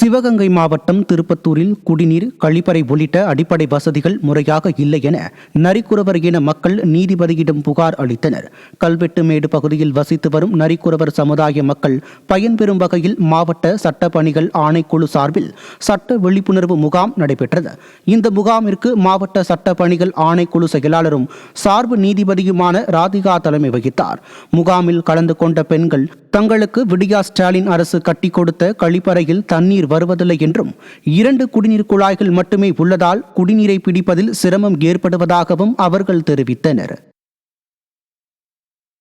சிவகங்கை மாவட்டம் திருப்பத்தூரில் குடிநீர், கழிப்பறை உள்ளிட்ட அடிப்படை வசதிகள் முறையாக இல்லை என நரிக்குறவர் இன மக்கள் நீதிபதியிடம் புகார் அளித்தனர். கல்வெட்டுமேடு பகுதியில் வசித்து வரும் நரிக்குறவர் சமுதாய மக்கள் பயன்பெறும் வகையில் மாவட்ட சட்ட பணிகள் ஆணைக்குழு சார்பில் சட்ட விழிப்புணர்வு முகாம் நடைபெற்றது. இந்த முகாமிற்கு மாவட்ட சட்ட பணிகள் ஆணைக்குழு செயலாளரும் சார்பு நீதிபதியுமான ராதிகா தலைமை வகித்தார். முகாமில் கலந்து கொண்ட பெண்கள் தங்களுக்கு விடியா ஸ்டாலின் அரசு கட்டி கொடுத்த கழிப்பறையில் தண்ணீர் வருவதில்லை என்றும் 2 குடிநீர் குழாய்கள் மட்டுமே உள்ளதால் குடிநீரை பிடிப்பதில் சிரமம் ஏற்படுவதாகவும் அவர்கள் தெரிவித்தனர்.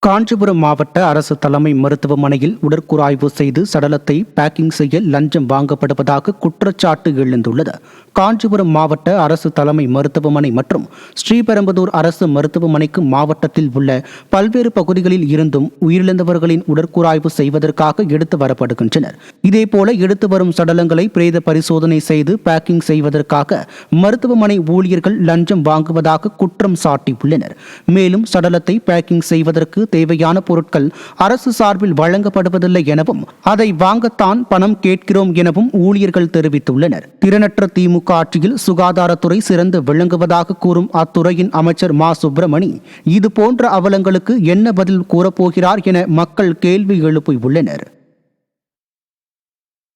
காஞ்சிபுரம் மாவட்ட அரசு தலைமை மருத்துவமனையில் உடற்கூறாய்வு செய்து சடலத்தை பேக்கிங் செய்ய லஞ்சம் வாங்கப்படுவதாக குற்றச்சாட்டு எழுந்துள்ளது. காஞ்சிபுரம் மாவட்ட அரசு தலைமை மருத்துவமனை மற்றும் ஸ்ரீபெரும்புதூர் அரசு மருத்துவமனைக்கு மாவட்டத்தில் உள்ள பல்வேறு பகுதிகளில் இருந்தும் உயிரிழந்தவர்களின் உடற்கூறாய்வு செய்வதற்காக எடுத்து வரப்படுகின்றனர். இதேபோல எடுத்து வரும் சடலங்களை பிரேத பரிசோதனை செய்து பேக்கிங் செய்வதற்காக மருத்துவமனை ஊழியர்கள் லஞ்சம் வாங்குவதாக குற்றம் சாட்டியுள்ளனர். மேலும் சடலத்தை பேக்கிங் செய்வதற்கு தேவையான பொருட்கள் அரசு சார்பில் வழங்கப்படுவதில்லை எனவும் அதை வாங்கத்தான் பணம் கேட்கிறோம் எனவும் ஊழியர்கள் தெரிவித்துள்ளனர். திறனற்ற திமுக ஆட்சியில் சுகாதாரத்துறை சிறந்து விளங்குவதாக கூறும் அத்துறையின் அமைச்சர் மா சுப்பிரமணி இதுபோன்ற அவலங்களுக்கு என்ன பதில் கூறப்போகிறார் என மக்கள் கேள்வி எழுப்பியுள்ளனர்.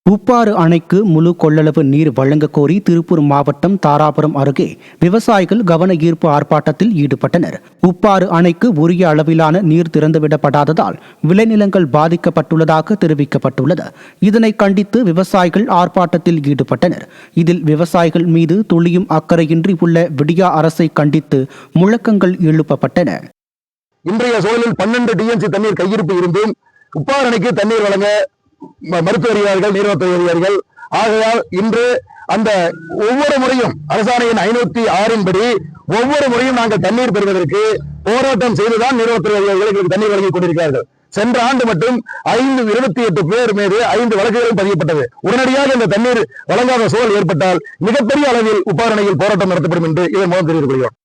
உப்பாறு அணைக்கு முழு கொள்ளளவு நீர் வழங்க கோரி திருப்பூர் மாவட்டம் தாராபுரம் அருகே விவசாயிகள் கவன ஈர்ப்பு ஆர்ப்பாட்டத்தில் ஈடுபட்டனர். உப்பாறு அணைக்கு உரிய அளவிலான நீர் திறந்துவிடப்படாததால் விளைநிலங்கள் பாதிக்கப்பட்டுள்ளதாக தெரிவிக்கப்பட்டுள்ளது. இதனை கண்டித்து விவசாயிகள் ஆர்ப்பாட்டத்தில் ஈடுபட்டனர். இதில் விவசாயிகள் மீது துளியும் அக்கறையின்றி உள்ள விடியா அரசை கண்டித்து முழக்கங்கள் எழுப்பப்பட்டன. இன்றைய சூழலில் 12 டிஎம்சி தண்ணீர் கையிருப்பு இருந்தும் உப்பாறு அணைக்கு தண்ணீர் வழங்க மருத்துவ அதிகாரிகள், நீர்வளத்துறை அதிகாரிகள் ஆகையால் இன்று அந்த ஒவ்வொரு முறையும் அரசாணையின் 506 படி ஒவ்வொரு முறையும் நாங்கள் தண்ணீர் பெறுவதற்கு போராட்டம் செய்துதான் நீர்வளத்துறை அதிகாரிகள் தண்ணீர் வழங்கிக் கொண்டிருக்கிறார்கள். சென்ற ஆண்டு மட்டும் 28 பேர் மீது 5 வழக்குகளும் பதியப்பட்டது. உடனடியாக இந்த தண்ணீர் வழங்காத சூழல் ஏற்பட்டால் மிகப்பெரிய அளவில் உப்பாறு அணையில் போராட்டம் நடத்தப்படும் என்று இதன் மூலம் தெரிவித்துக் கொள்கிறோம்.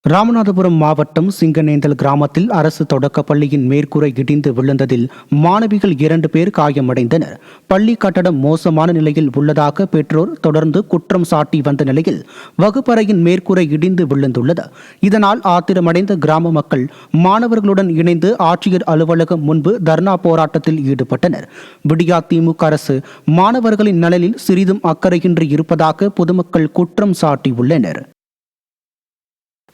ராமநாதபுரம் மாவட்டம் சிங்கநேந்தல் கிராமத்தில் அரசு தொடக்கப்பள்ளியின் மேற்கூரை இடிந்து விழுந்ததில் மாணவிகள் 2 பேர் காயமடைந்தனர். பள்ளி கட்டடம் மோசமான நிலையில் உள்ளதாக பெற்றோர் தொடர்ந்து குற்றம் சாட்டி வந்த நிலையில் வகுப்பறையின் மேற்கூரை இடிந்து விழுந்துள்ளது. இதனால் ஆத்திரமடைந்த கிராம மக்கள் மாணவர்களுடன் இணைந்து ஆட்சியர் அலுவலகம் முன்பு தர்ணா போராட்டத்தில் ஈடுபட்டனர். விடியா திமுக அரசு மாணவர்களின் நலனில் சிறிதும் அக்கறையின்றி இருப்பதாக பொதுமக்கள் குற்றம் சாட்டியுள்ளனர்.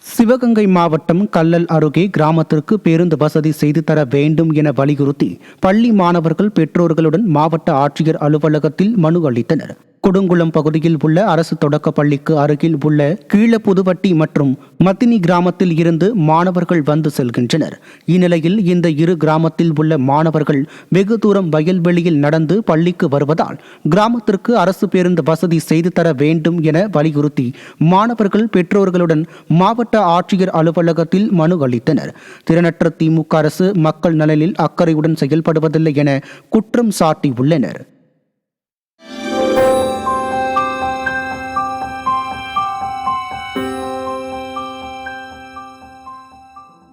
சிவகங்கை மாவட்டம் கல்லல் அருகே கிராமத்திற்கு பேருந்து வசதி செய்து தர வேண்டும் என வலியுறுத்தி பள்ளி மாணவர்கள் பெற்றோர்களுடன் மாவட்ட ஆட்சியர் அலுவலகத்தில் மனு அளித்தனர். கொடுங்குளம் பகுதியில் உள்ள அரசு தொடக்க பள்ளிக்கு அருகில் உள்ள கீழப்புதுவட்டி மற்றும் மத்தினி கிராமத்தில் இருந்து மாணவர்கள் வந்து செல்கின்றனர். இந்நிலையில் இந்த இரு கிராமத்தில் உள்ள மாணவர்கள் வெகு தூரம் வயல்வெளியில் நடந்து பள்ளிக்கு வருவதால் கிராமத்திற்கு அரசு பேருந்து வசதி செய்து தர வேண்டும் என வலியுறுத்தி மாணவர்கள் பெற்றோர்களுடன் மாவட்ட ஆட்சியர் அலுவலகத்தில் மனு அளித்தனர். திறனற்ற திமுக அரசு மக்கள் நலனில் அக்கறையுடன் செயல்படுவதில்லை என குற்றம் சாட்டியுள்ளனர்.